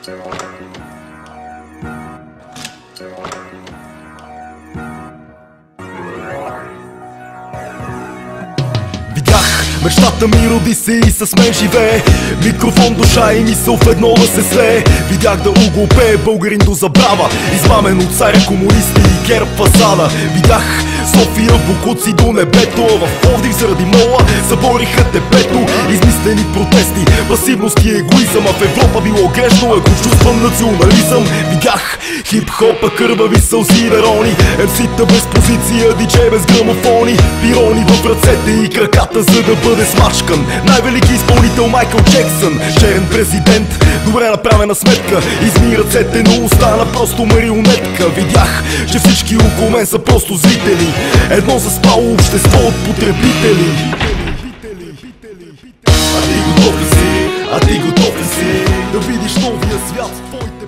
Видях мечтата ми, роди се и с мен живее. Микрофон, душа и мисъл в едно да се слее. Видях да углопее българин до забрава, измамен от царя, комунисти и ГЕРБ фасада. Видях София в бокуци до небето, в Пловдив заради мола събориха депето. Измислени протести, пасивност и егоизъм, а в Европа било грешно, ако чувствам национализъм. Видях хип-хопа, кървави сълзи и верони, MC-та без позиция, диджей без грамофони, пирони в ръцете и краката, за да бъде смачкан. Най-велики изпълнител Майкъл Джексън, черен президент, добре направена сметка. Изми ръцете, но остана просто марионетка. Видях, че всички около мен са просто зрители, едно заспало общество от потребители. А ти готов ли си? А ти готов ли си да видиш новия свят в твоите